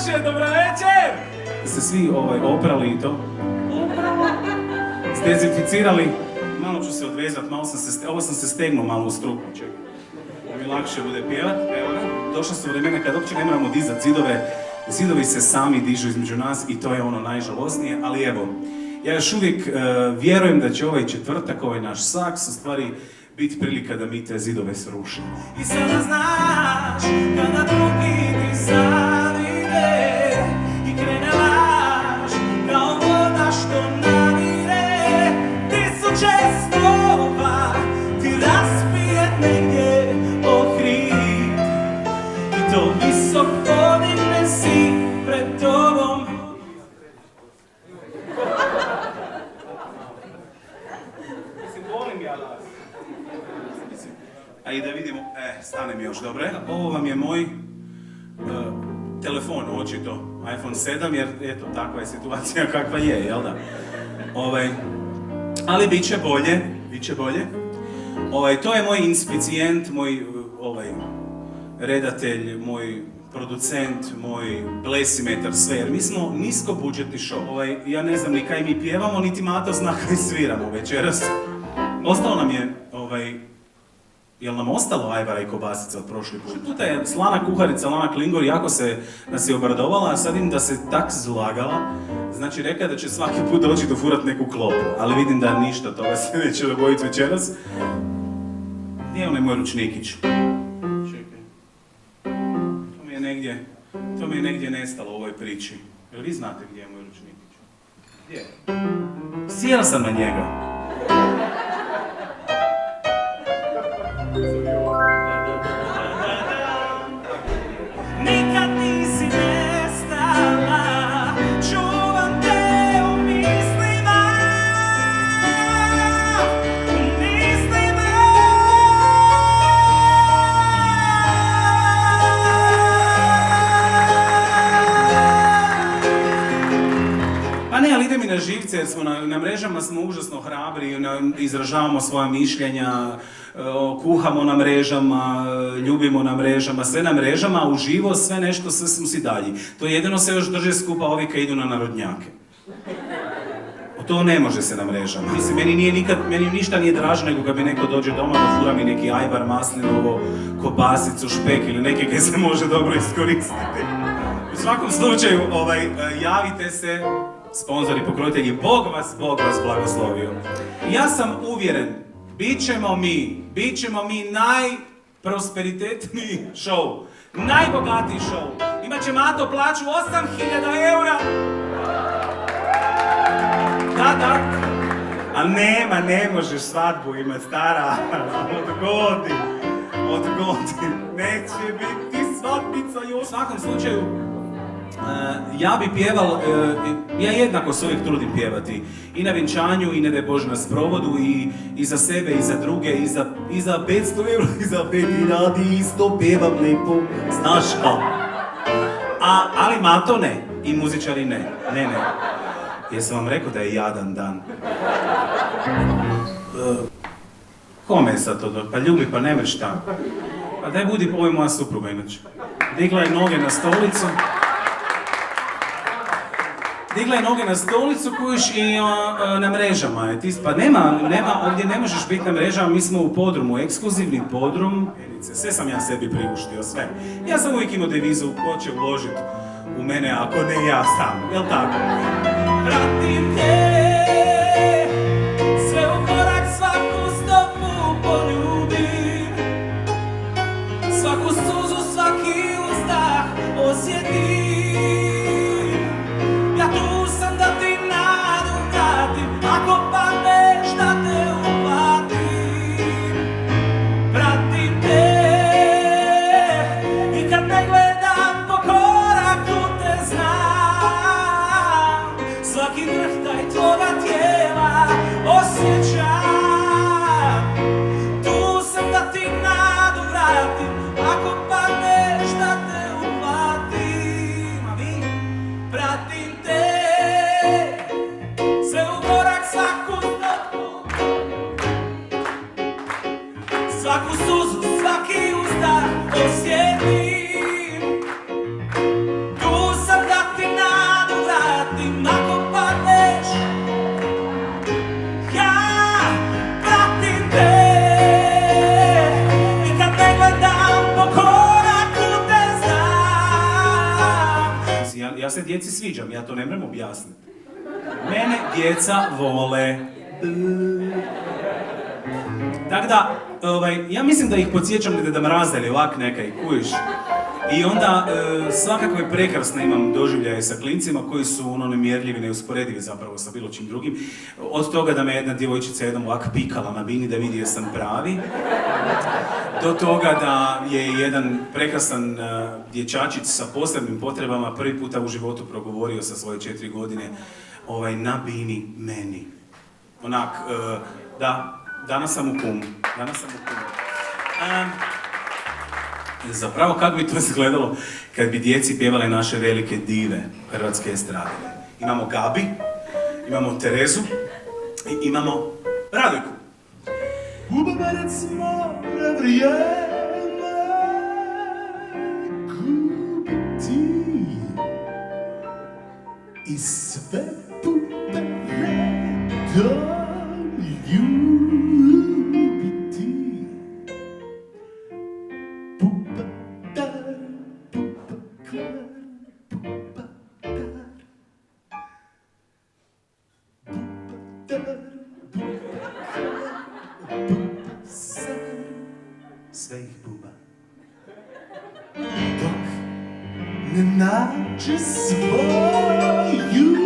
večer, dobro večer! Se svi oprali i to. Dezinficirali. Malo ću se odvezat, ovo sam se stegnuo malo u struku, čekaj. Da mi lakše bude pjevat. Evo ga, došla su vremena kad uopće ne moramo dizat zidove. Zidovi se sami dižu između nas i to je ono najžalosnije, ali evo, ja još uvijek vjerujem da će ovaj četvrtak, ovaj naš saks, u stvari biti prilika da mi te zidove srušimo. I sada znaš, kada drugi ti zavide i krene laž, kao voda što navire, tisuće snova ti raspije negdje ohrit i to visok podigne si pred tobom. Mislim, volim ja vas. A i da vidimo, stanem još, dobro. Ovo vam je moj telefon, očito, iPhone 7, jer eto, takva je situacija kakva je, jel da? Ali bit će bolje. To je moj inspicijent, moj redatelj, moj producent, moj blesimetar, sve, jer mi smo niskobudžetni show. Ja ne znam ni kaj mi pjevamo, niti Mato zna kaj sviramo večeras. Ostalo nam je, jel nam ostalo ajvara i kobasica od prošli put? Puta je slana kuharica Lana Klingor jako nas je obradovala, a sad im da se tak zlagala, znači reka da će svaki put doći dofurat neku klopu, ali vidim da ništa toga se neće dogoditi večeras. Gdje je onaj moj ručnikić? Čekaj. To mi je negdje nestalo u ovoj priči. Jel vi znate gdje je moj ručnikić? Gdje? Sjela sam na njega. Nikad nisi nestala, čuvam te u mislima, Pa ne, ali ide mi na živce jer smo na mrežama smo užasno hrabri, izražavamo svoja mišljenja, kuhamo na mrežama, ljubimo na mrežama, sve na mrežama, a uživo sve nešto, sve smo si dalji. To jedino se još drže skupa ovi kad idu na narodnjake. To ne može se na mrežama. Mislim, meni ništa nije draže nego kad mi neko dođe doma da fura mi neki ajvar, maslinovo, kobasicu, špek ili neke kaj se može dobro iskoristiti. U svakom slučaju, javite se, sponzori, pokrovitelji, Bog vas blagoslovio. Ja sam uvjeren, bit ćemo mi najprosperitetniji show, najbogatiji show. Imaće Mato plaću 8.000 eura. Da. A ne možeš svadbu imat, stara. Odgodi. Neće biti svadbica još. U svakom slučaju, ja bi pjeval, ja jednako se uvijek trudim pjevati. I na vjenčanju, i ne daj Bože na sprovodu, i za sebe, i za druge, i za 500 eura, i za 5.000 isto pjevam lijepo. Znaš kao. Ali Mato ne, i muzičari ne. Jesam vam rekao da je jadan dan? Kome je sad to? Pa ljubi, pa ne mreš tamo. Pa daj budi, ovo je moja supruga inače. Digla je noge na stolicu kojiš i na mrežama je. Pa nema, ovdje ne možeš biti na mrežama, mi smo u podrumu, ekskluzivni podrum. Sve sam ja sebi priuštio, sve. Ja sam uvijek imao devizu, ko će uložiti u mene, ako ne ja sam, jel tako? Pratim te, sve u korak, svaku stopu poljubim, svaku suzu, svaki uzdah osjetim. Ja tu sam da ti nadu vratim, ako padneš da te uhvatim. Pratim te i kad ne gledam po koraku te znam, svaki drhtaj tvoga tijela osjećam. Tu sam da ti nadu vratim, ako padneš da te uhvatim. A vi? Pratim te, sve u korak, svaku stopu, svaku suzu, svaki uzdah osjetim. Tu sam djeci sviđam, ja to ne moram objasniti. Mene djeca vole. Tako da, ja mislim da ih podsjećam da mraze ili ovak nekaj, kujiš. I onda svakako je prekrasno imam doživljaje sa klincima koji su nemjerljivi, neusporedivi zapravo sa bilo čim drugim. Od toga da me jedna djevojčica jednom ovak pikala na bini da vidi jesam pravi, do toga da je jedan prekrasan dječačić sa posebnim potrebama prvi puta u životu progovorio sa svoje 4 godine na bini meni. Onak, da, danas sam u kumu. Zapravo, kako bi to izgledalo kad bi djeci pjevale naše velike dive hrvatske estrade. Imamo Gabi, imamo Terezu i imamo Radojku. Ubabarec mora vrijeme gubiti i sve pupere doljubiti. Sve ih buba. Dok ne nađe svoju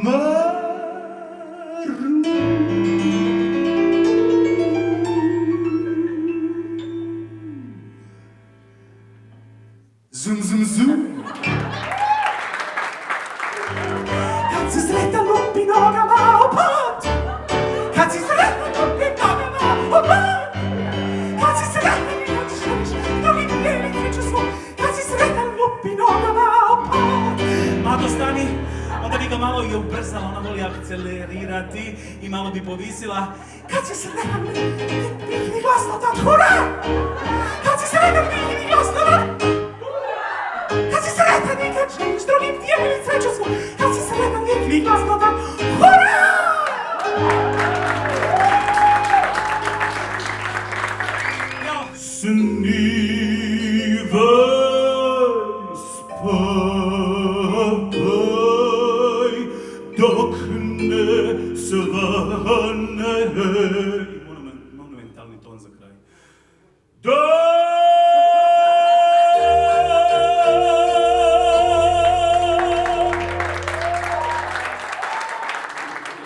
maru. Zum, zum, zum. Kad se sreta lupi nogama o pod, kad si sretna lupi nogama o pod, kad si sretna mi hoćeš drugim dnevim kreću svoj, kad si sretna lupi nogama o pod. Mato, stani, onda bi ga malo i ubrzala, ona voli akcelerirati i malo bi povisila. Kad si sretna mi glasno da hura, kad si sretna mi glasno da kad si sretan i kad želiš drugim dijeliti sreću svu, kad si sretan i glasno da hura! Snivaj, spavaj, dok ne svane. Monumentalni ton za kraj.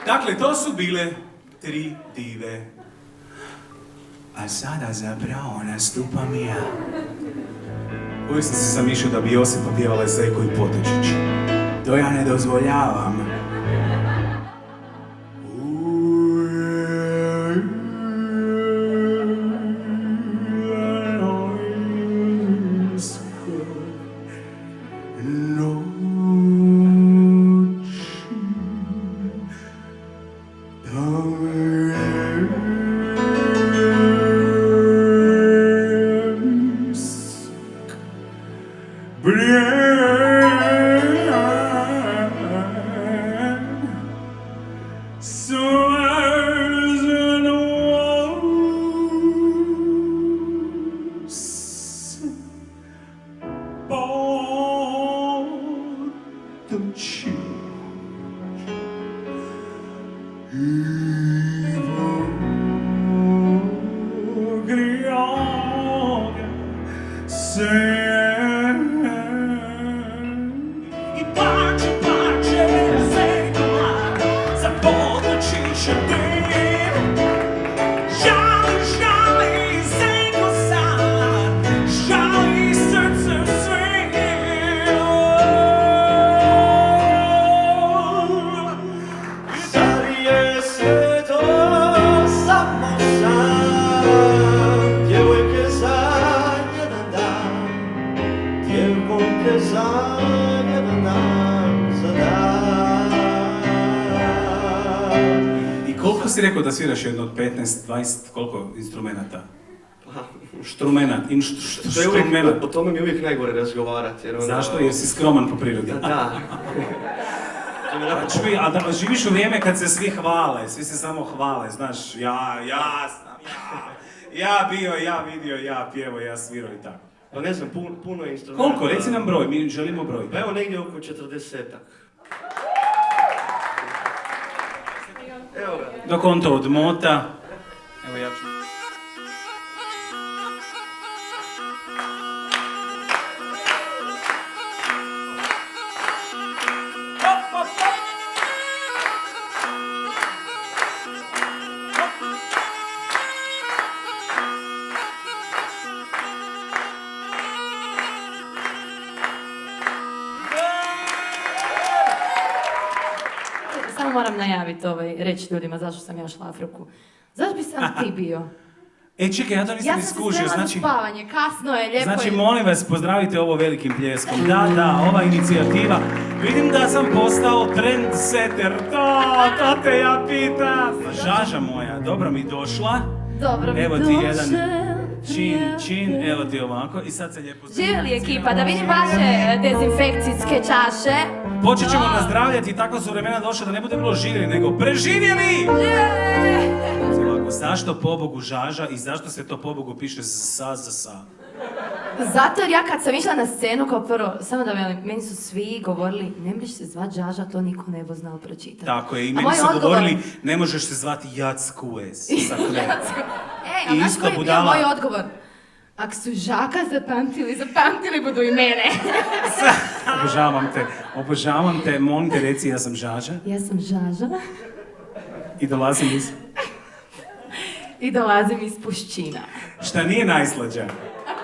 Dakle, to su bile 3 dive. A sada zapravo nastupam ja. Uvijek sam se zamišljao da bi Josipa pjevala Zeko i Potočić. To ja ne dozvoljavam. Koliko si rekao da sviraš jedno od 15, 20, koliko instrumenata? Štrumenat, o tome mi je uvijek najgore razgovarati. Zašto? Jer si skroman po prirodi. Da. Živiš u vrijeme kad se svi hvale, svi se samo hvale, znaš, ja bio, ja vidio, ja pjevo, ja svirao i tako. Pa ne znam, puno je instrumenta. Koliko? Reci nam broj, mi želimo broj. Pa evo negdje oko 40-ak. Evo ga. Dok on to odmota, evo ja ću... Samo moram najaviti reći ljudima zašto sam ja šla Afriku. Zašto bi sam ti bio? E, čekaj, ja to nisam Ja ni sam se skužio, spremala za spavanje, kasno je, lijepo Znači, je. molim vas, pozdravite ovo velikim pljeskom. Da, ova inicijativa. Vidim da sam postao trendsetter, to te ja pitam. Žaža moja, dobro mi došla. Dobro mi Evo ti došel, jedan čin, prijatelju. evo ti ovako i sad se lijepo... Živi li ekipa, da vidim vaše dezinfekcijske čaše? Počet ćemo nazdravljati, tako su vremena došla da ne bude bilo živjeli, nego preživjeli! Ovako, zašto pobogu žaža i zašto se to pobogu piše sa za sa? Zato jer ja kad sam išla na scenu kao prvo, samo da velim, meni su svi govorili ne možeš se zvat Žaža, to niko ne bi znao pročitati. Tako je, i A meni moj su odgovor- govorili ne možeš se zvati Jackuez. sa kve. Ej, a I znaš isto koji je bio budala. moj odgovor? Ak su Žaka zapamtili budu i mene. Obožavam te, molim te reci ja sam Žaža Ja sam Žaža i dolazim iz... i dolazim iz Pušćina. Šta nije najslađa?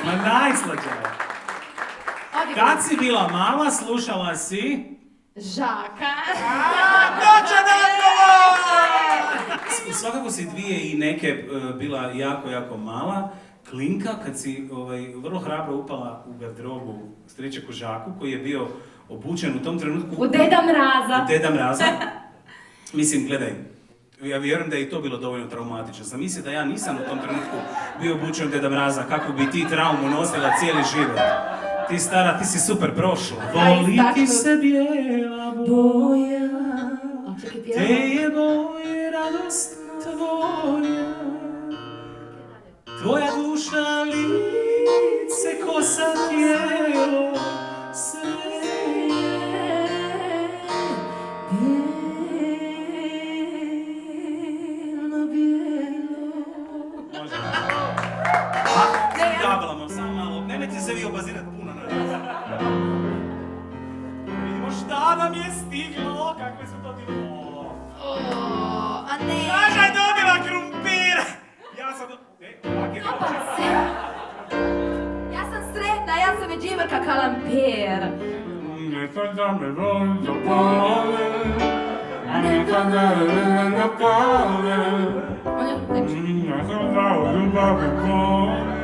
Ma najslađa. Odi Kad si bila mala, slušala si... Žaka. Točan odgovor! Svakako si dvije i neke bila jako mala. Klinka, kad si vrlo hrabro upala u garderobu stričeku Žaku, koji je bio obučen u tom trenutku... U Deda Mraza. U Deda Mraza. Mislim, gledaj, ja vjerujem da je i to bilo dovoljno traumatično. Sam mislio da ja nisam u tom trenutku bio obučen u Deda Mraza, kako bi ti traumu nosila cijeli život. Ti stara, ti si super prošla. Voli ti se bijela boja, te je boje radost tvoja. Tvoja duša, lice, kosa, tijelo, sve je bijelo. Može. Gablamo, samo malo. Nemojte se vi obazirat puno na nas. Vidimo šta nam je stiglo, kakve su to bilo. A ne. Žaža je dobila krumpir! Ja sam... kak je bilo? Dopam se. Ja sam sretna, ja sam Međimerka Kalamper. Nekada me volim do pole, a nekada me na pole. Nekada u ljubavi pole.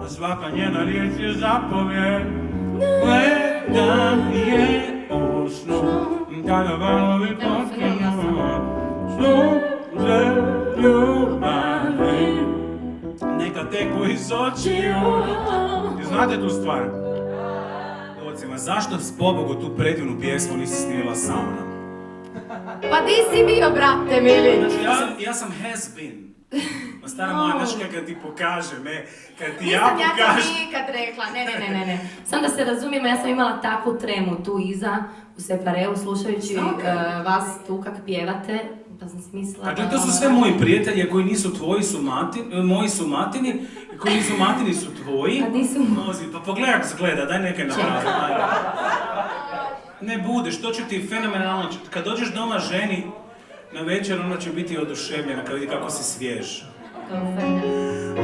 Svaka njena riječ je zapovjed. Gledam je u snu, kada valovi potkinu. Sluze ljubavi, neka teku iz očiju. I znate tu stvar? Docima, zašto s pobogu tu predivnu pjesmu nisi snimila sa mnom? Pa di si bio, brate mili? Znači, ja sam has been. Ma stara moja, znaš kad ti pokažem, kad ti ja Nisam ja to pokažem. nikad rekla, ne. Sam da se razumijemo, ja sam imala takvu tremu tu iza, u separeu, slušajući vas tu kak pjevate, pa sam smislila da... Dakle, to su sve moji prijatelji koji nisu tvoji su moji su matini, koji nisu matini su tvoji. A nisu... Pa pogledaj kako se gleda, daj nekaj napravi. Ne budeš, to će ti fenomenalno, kad dođeš doma ženi na večer, ona će biti oduševljena kad vidi kako si svjež.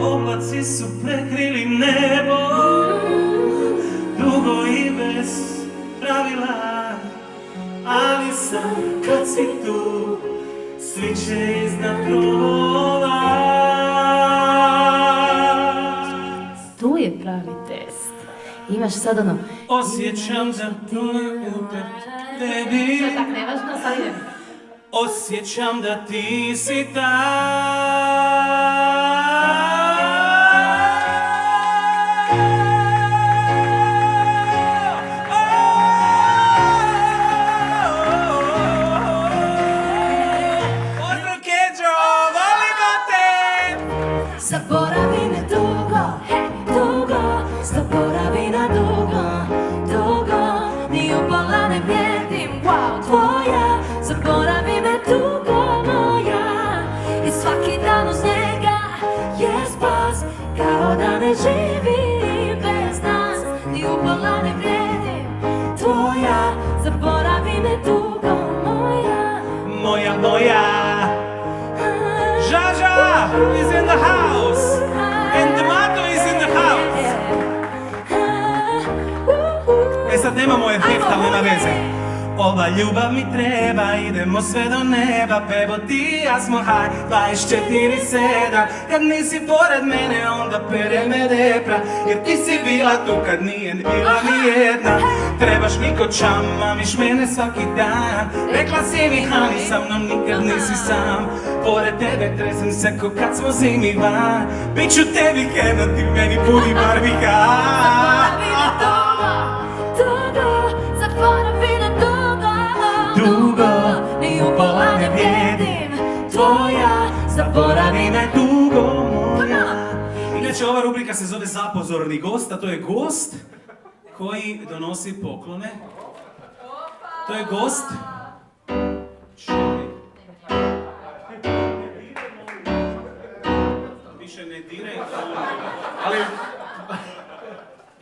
Oblaci su prekrili nebo, dugo i bez pravila, ali sam kad si tu, svi će iznad krova. Tu je pravi test. Imaš sad ono... Osjećam da to je udar tebi. To je tak nevažno, sad idem. Osjećam da ti si ta. Pozdrav Keđo, volimo te! Zaboravi me dugo, hej! moja. Žaža is in the house. And Mato is in the house. E sad nemamo efekt, ali nema veze. Ova ljubav mi treba, idemo sve do neba, bebo ti ja smo haj, 24/7. Kad nisi pored mene, onda pere me depra, jer ti si bila tu kad nije bila ni jedna. Trebaš mi ko čam, mamiš mene svaki dan, rekla si mi hani, sa mnom nikad nisi sam. Pored tebe tresem se ko kad smo zimi van, bit ću tebi Ken, ti meni budi barbika. Dugo, ni upola ne vrijedim, tvoja, zaboravi me dugo moja. Inače, ova rubrika se zove Zapozorni gost, a to je gost koji donosi poklone. To je gost... Više ne diraj, Ali...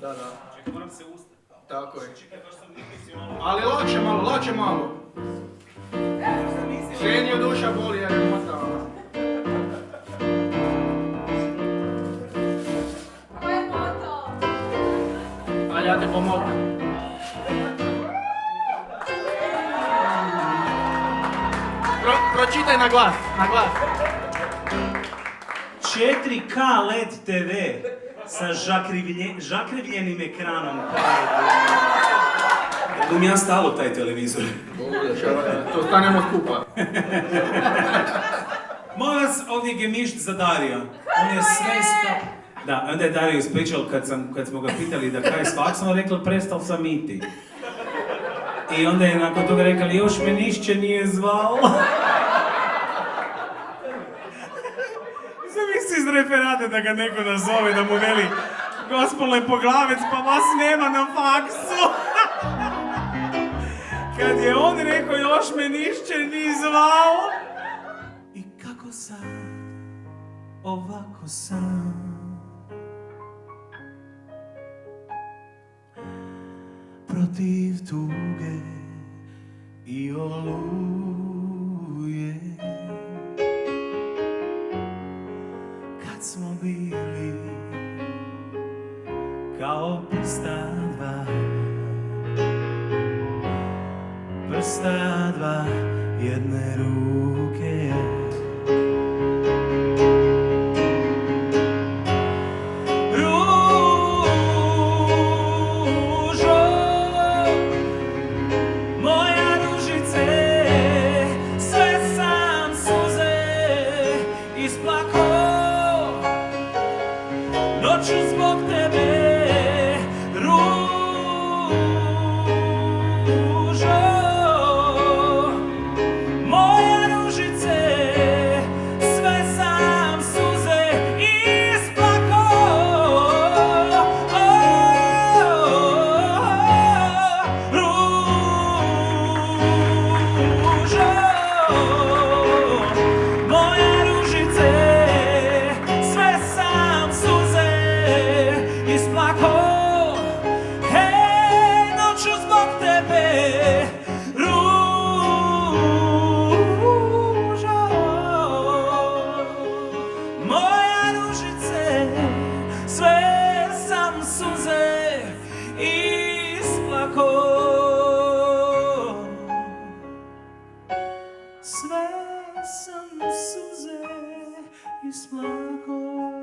Da. čekaj, moram se ustati. Tako je. Čekaj, baš sam nikisi malo... Ali lakše malo. Ženio duša boli, ja ne motala. Ali ja te pomogu. Pročitaj na glas. 4K LED TV sa žakrivljenim ekranom. Idem ja stalo taj televizor. To stanemo skupa. Molim vas, ovdje je gemišt za Dario. On je sve Da, onda je Dario ispričal kad smo ga pitali da kaj s faksom, on rekao prestal sam iti. I onda je nakon toga rekao, još me nišće nije zvao. Zamisli iz referata da ga neko nazove, da mu veli Gospon Lepoglavec, pa vas nema na faksu. Kad je on rekao, još me nišće nije zvao. I kako sam, ovako sam. Protiv tuge i oluje. Kad smo bili kao prsta dva jedne ruke. Sve sam suze isplakao.